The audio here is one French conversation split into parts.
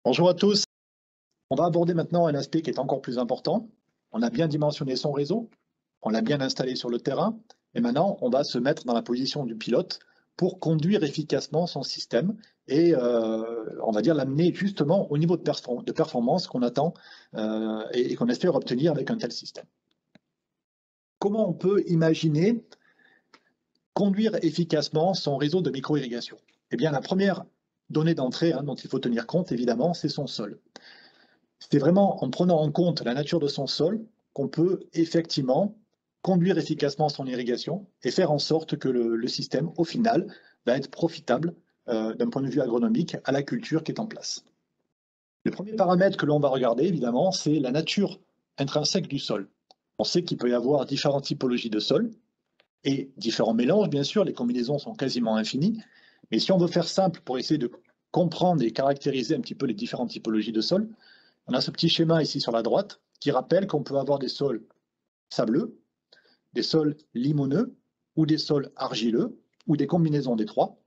Bonjour à tous. On va aborder maintenant un aspect qui est encore plus important. On a bien dimensionné son réseau, on l'a bien installé sur le terrain, et maintenant on va se mettre dans la position du pilote pour conduire efficacement son système et on va dire l'amener justement au niveau de performance qu'on attend et qu'on espère obtenir avec un tel système. Comment on peut imaginer conduire efficacement son réseau de micro-irrigation? Eh bien, la première donnée d'entrée dont il faut tenir compte, évidemment, c'est son sol. C'est vraiment en prenant en compte la nature de son sol qu'on peut effectivement conduire efficacement son irrigation et faire en sorte que le système, au final, va être profitable d'un point de vue agronomique à la culture qui est en place. Le premier paramètre que l'on va regarder, évidemment, c'est la nature intrinsèque du sol. On sait qu'il peut y avoir différentes typologies de sol et différents mélanges, bien sûr, les combinaisons sont quasiment infinies, mais si on veut faire simple pour essayer de comprendre et caractériser un petit peu les différentes typologies de sol, on a ce petit schéma ici sur la droite qui rappelle qu'on peut avoir des sols sableux, des sols limoneux ou des sols argileux ou des combinaisons des trois.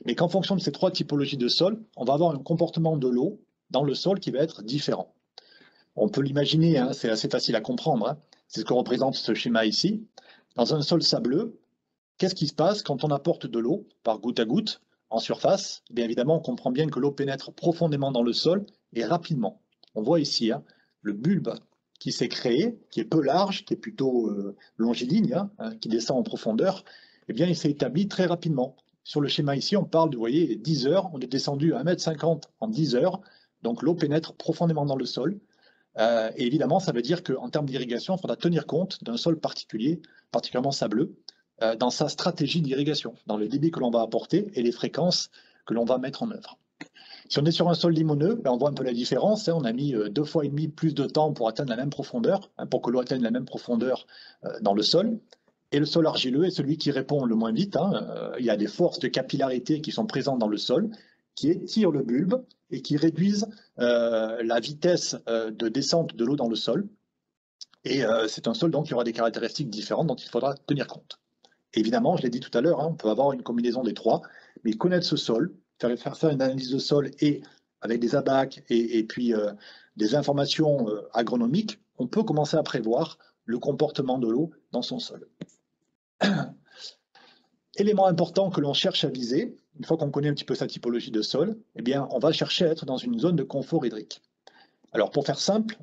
Mais qu'en fonction de ces trois typologies de sol, on va avoir un comportement de l'eau dans le sol qui va être différent. On peut l'imaginer, c'est assez facile à comprendre. C'est ce que représente ce schéma ici. Dans un sol sableux, qu'est-ce qui se passe quand on apporte de l'eau par goutte à goutte en surface? Bien évidemment, on comprend bien que l'eau pénètre profondément dans le sol et rapidement. On voit ici le bulbe qui s'est créé, qui est peu large, qui est plutôt longiligne, qui descend en profondeur. Eh bien, il s'est établi très rapidement. Sur le schéma ici, on parle de, vous voyez, 10 heures. On est descendu à 1,50 m en 10 heures. Donc l'eau pénètre profondément dans le sol. Et évidemment, ça veut dire qu'en termes d'irrigation, il faudra tenir compte d'un sol particulier, particulièrement sableux, dans sa stratégie d'irrigation, dans le débit que l'on va apporter et les fréquences que l'on va mettre en œuvre. Si on est sur un sol limoneux, on voit un peu la différence. On a mis 2,5 fois plus de temps pour atteindre la même profondeur, pour que l'eau atteigne la même profondeur dans le sol. Et le sol argileux est celui qui répond le moins vite. Il y a des forces de capillarité qui sont présentes dans le sol, qui étirent le bulbe et qui réduisent la vitesse de descente de l'eau dans le sol. Et c'est un sol donc qui aura des caractéristiques différentes dont il faudra tenir compte. Évidemment, je l'ai dit tout à l'heure, on peut avoir une combinaison des trois, mais connaître ce sol, faire une analyse de sol et avec des abacs et puis des informations agronomiques, on peut commencer à prévoir le comportement de l'eau dans son sol. Élément important que l'on cherche à viser, une fois qu'on connaît un petit peu sa typologie de sol, eh bien, on va chercher à être dans une zone de confort hydrique. Alors, pour faire simple,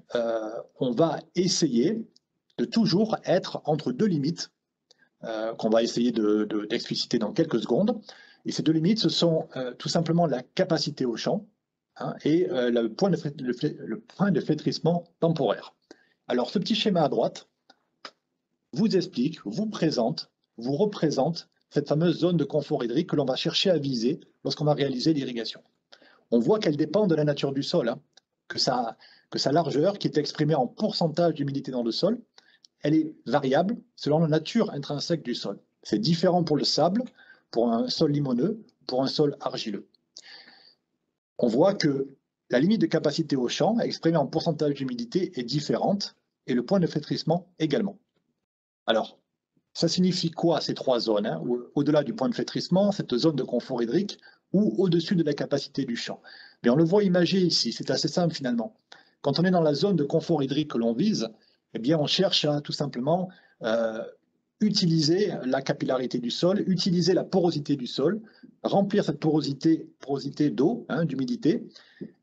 on va essayer de toujours être entre deux limites qu'on va essayer d'expliciter dans quelques secondes. Et ces deux limites, ce sont tout simplement la capacité au champ et le point de flétrissement temporaire. Alors, ce petit schéma à droite vous explique, vous présente, vous représente cette fameuse zone de confort hydrique que l'on va chercher à viser lorsqu'on va réaliser l'irrigation. On voit qu'elle dépend de la nature du sol, que sa largeur, qui est exprimée en pourcentage d'humidité dans le sol, elle est variable selon la nature intrinsèque du sol. C'est différent pour le sable, pour un sol limoneux, pour un sol argileux. On voit que la limite de capacité au champ, exprimée en pourcentage d'humidité, est différente et le point de flétrissement également. Alors, ça signifie quoi ces trois zones au-delà du point de flétrissement, cette zone de confort hydrique ou au-dessus de la capacité du champ? Mais on le voit imagé ici, c'est assez simple finalement. Quand on est dans la zone de confort hydrique que l'on vise, eh bien on cherche à tout simplement utiliser la capillarité du sol, utiliser la porosité du sol, remplir cette porosité d'eau, d'humidité,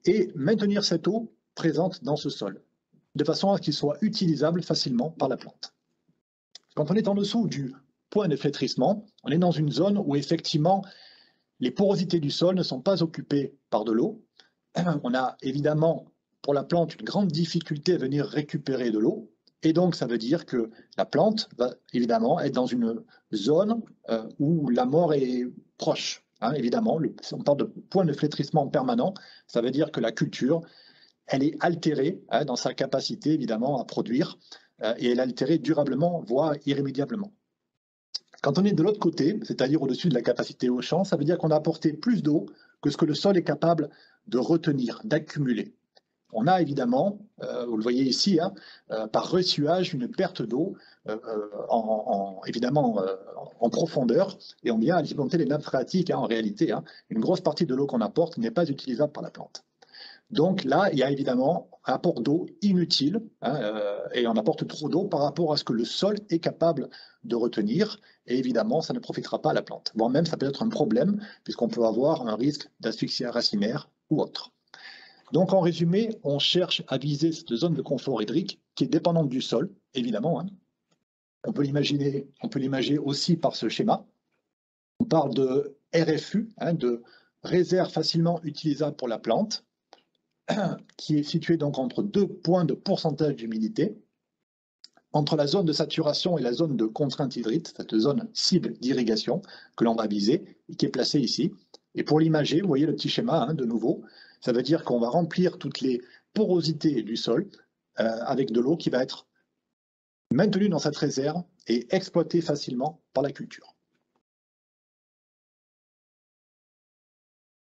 et maintenir cette eau présente dans ce sol, de façon à ce qu'il soit utilisable facilement par la plante. Quand on est en dessous du point de flétrissement, on est dans une zone où effectivement les porosités du sol ne sont pas occupées par de l'eau. On a évidemment pour la plante une grande difficulté à venir récupérer de l'eau. Et donc ça veut dire que la plante va évidemment être dans une zone où la mort est proche. Évidemment, on parle de point de flétrissement permanent, ça veut dire que la culture, elle est altérée dans sa capacité évidemment à produire et elle est altérée durablement, voire irrémédiablement. Quand on est de l'autre côté, c'est-à-dire au-dessus de la capacité au champ, ça veut dire qu'on a apporté plus d'eau que ce que le sol est capable de retenir, d'accumuler. On a évidemment, vous le voyez ici, par ressuage, une perte d'eau évidemment en profondeur, et on vient alimenter les nappes phréatiques en réalité. Une grosse partie de l'eau qu'on apporte n'est pas utilisable par la plante. Donc là, il y a évidemment un apport d'eau inutile, hein, et on apporte trop d'eau par rapport à ce que le sol est capable de retenir. Et évidemment, ça ne profitera pas à la plante. Voire même, ça peut être un problème, puisqu'on peut avoir un risque d'asphyxie racinaire ou autre. Donc en résumé, on cherche à viser cette zone de confort hydrique qui est dépendante du sol, évidemment, hein. On peut l'imaginer aussi par ce schéma. On parle de RFU, hein, de réserve facilement utilisable pour la plante, qui est situé donc entre 2 points de pourcentage d'humidité, entre la zone de saturation et la zone de contrainte hydrique, cette zone cible d'irrigation que l'on va viser et qui est placée ici. Et pour l'imager, vous voyez le petit schéma, hein, de nouveau, ça veut dire qu'on va remplir toutes les porosités du sol avec de l'eau qui va être maintenue dans cette réserve et exploitée facilement par la culture.